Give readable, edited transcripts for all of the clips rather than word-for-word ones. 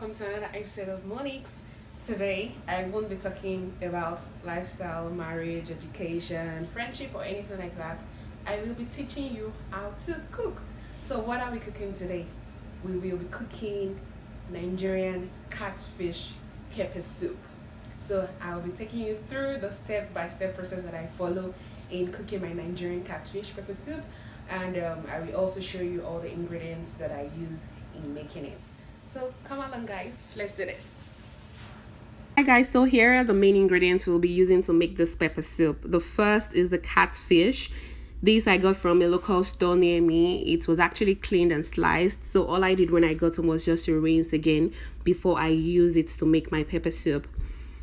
welcome to another episode of Monique's. Today, I won't be talking about lifestyle, marriage, education, friendship, or anything like that. I will be teaching you how to cook. So, what are we cooking today? We will be cooking Nigerian catfish pepper soup. So, I'll be taking you through the step by step process that I follow in cooking my Nigerian catfish pepper soup, and I will also show you all the ingredients that I use in making it. So come along guys, let's do this. Hi guys, so here are the main ingredients we'll be using to make this pepper soup. The first is the catfish. This I got from a local store near me. It was actually cleaned and sliced, so all I did when I got them was just to rinse again before I use it to make my pepper soup.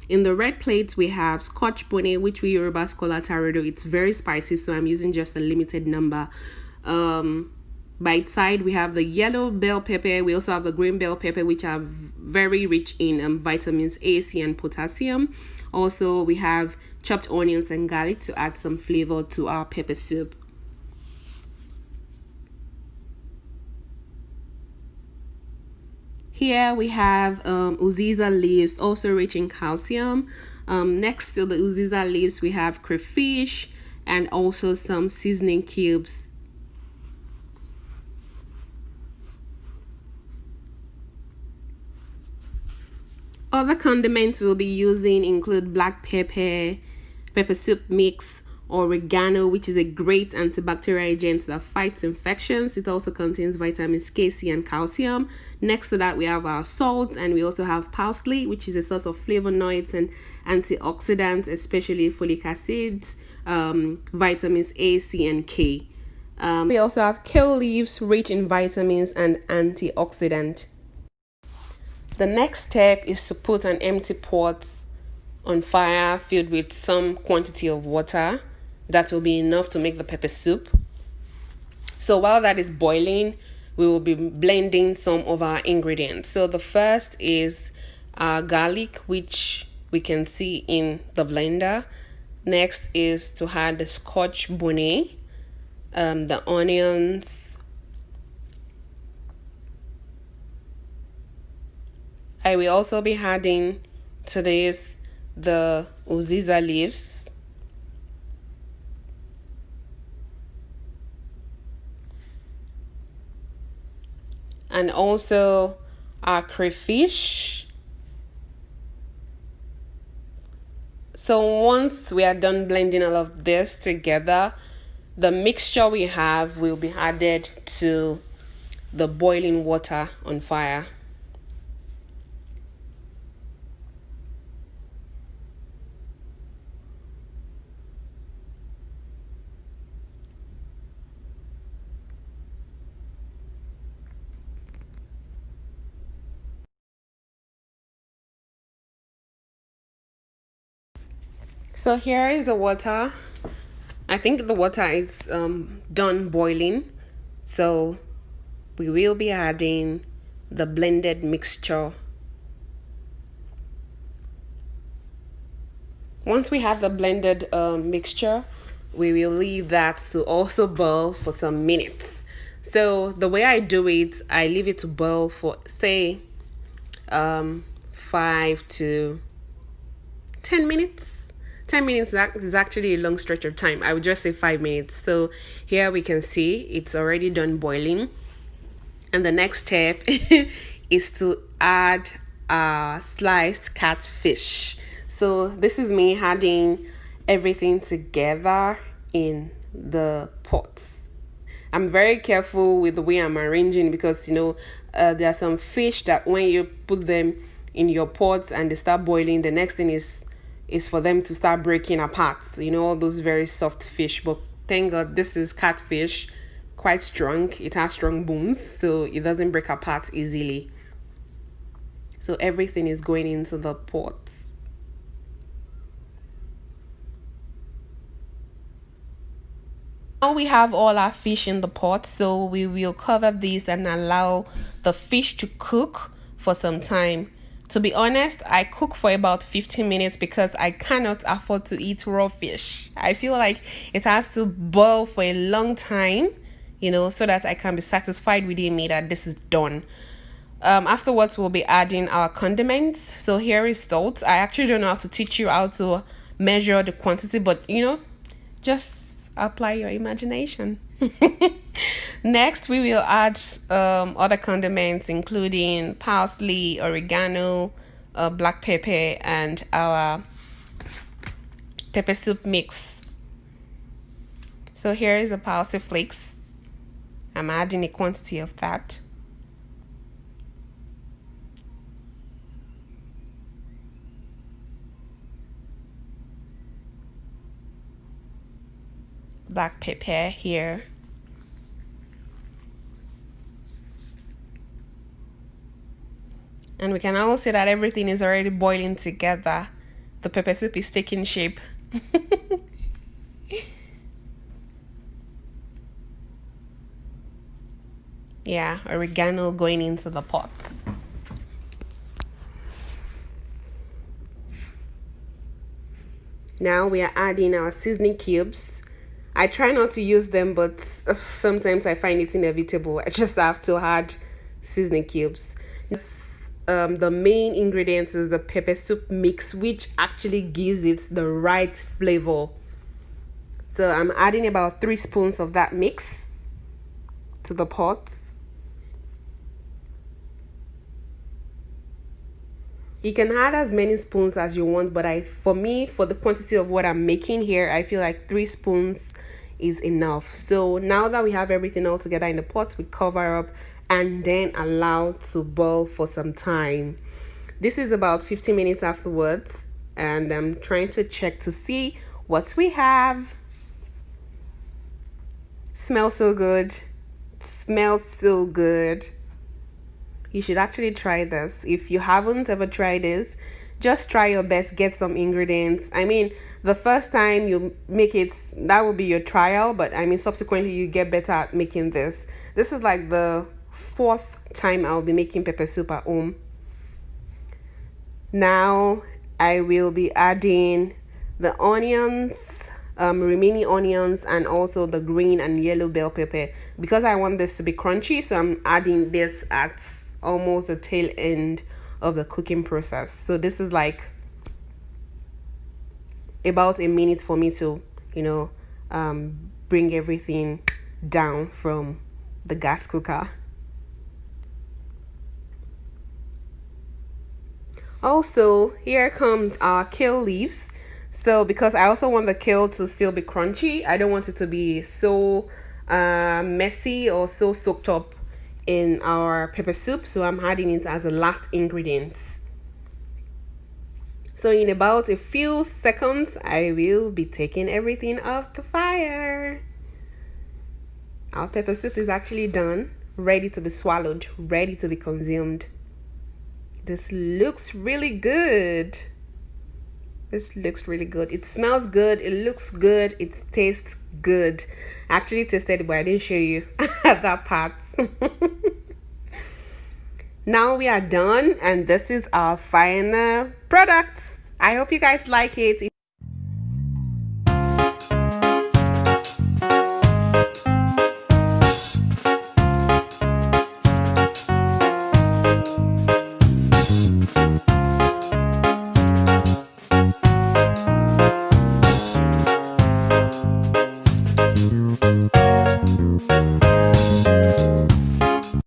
In the red plate we have Scotch bonnet, which we Yorubas call atarodo. It's very spicy, so I'm using just a limited number. By its side we have the yellow bell pepper. We also have the green bell pepper, which are very rich in vitamins A, C, and potassium. Also we have chopped onions and garlic to add some flavor to our pepper soup. Here we have Uziza leaves, also rich in calcium. Next to the Uziza leaves we have crayfish and also some seasoning cubes. Other condiments we'll be using include black pepper, pepper soup mix, oregano, which is a great antibacterial agent that fights infections. It also contains vitamins K, C, and calcium. Next to that, we have our salt, and we also have parsley, which is a source of flavonoids and antioxidants, especially folic acid, vitamins A, C, and K. We also have kale leaves, rich in vitamins and antioxidant. The next step is to put an empty pot on fire filled with some quantity of water. That will be enough to make the pepper soup. So while that is boiling, we will be blending some of our ingredients. So the first is our garlic, which we can see in the blender. Next is to add the Scotch bonnet, the onions. I will also be adding to this the Uziza leaves, and also our crayfish. So once we are done blending all of this together, the mixture we have will be added to the boiling water on fire. So here is the water. I think the water is done boiling. So we will be adding the blended mixture. Once we have the blended mixture, we will leave that to also boil for some minutes. So the way I do it, I leave it to boil for say 5 to 10 minutes. 10 minutes is actually a long stretch of time. I would just say 5 minutes. So here we can see it's already done boiling. And the next step is to add sliced catfish. So this is me adding everything together in the pots. I'm very careful with the way I'm arranging because there are some fish that when you put them in your pots and they start boiling, the next thing is for them to start breaking apart. So, all those very soft fish. But thank God this is catfish, quite strong. It has strong bones, so it doesn't break apart easily. So everything is going into the pot. Now we have all our fish in the pot, so we will cover this and allow the fish to cook for some time. To be honest, I cook for about 15 minutes because I cannot afford to eat raw fish. I feel like it has to boil for a long time, so that I can be satisfied within me that this is done. Afterwards, we'll be adding our condiments. So here is salt. I actually don't know how to teach you how to measure the quantity, but just apply your imagination. Next, we will add other condiments, including parsley, oregano, black pepper, and our pepper soup mix. So here is the parsley flakes. I'm adding a quantity of that. Black pepper here. And we can also see that everything is already boiling together. The pepper soup is taking shape. Yeah, oregano going into the pot. Now we are adding our seasoning cubes. I try not to use them, but sometimes I find it inevitable. I just have to add seasoning cubes. The main ingredients is the pepper soup mix, which actually gives it the right flavor. So I'm adding about 3 spoons of that mix to the pot. You can add as many spoons as you want, but for the quantity of what I'm making here, I feel like 3 spoons is enough. So now that we have everything all together in the pot, we cover up and then allow to boil for some time. This is about 15 minutes afterwards, and I'm trying to check to see what we have. Smells so good. Smells so good. You should actually try this. If you haven't ever tried this, just try your best, get some ingredients. I mean, the first time you make it, that will be your trial, but I mean, subsequently you get better at making this. This is like the 4th time I'll be making pepper soup at home. Now I will be adding the onions, remaining onions, and also the green and yellow bell pepper, because I want this to be crunchy. So I'm adding this at almost the tail end of the cooking process. So this is like about a minute for me to bring everything down from the gas cooker. Also, here comes our kale leaves. So because I also want the kale to still be crunchy, I don't want it to be so messy or so soaked up in our pepper soup, so I'm adding it as a last ingredient. So in about a few seconds, I will be taking everything off the fire. Our pepper soup is actually done, ready to be swallowed, ready to be consumed. This looks really good. This looks really good. It smells good. It looks good. It tastes good. I actually tasted it, but I didn't show you that part. Now we are done, and this is our final product. I hope you guys like it.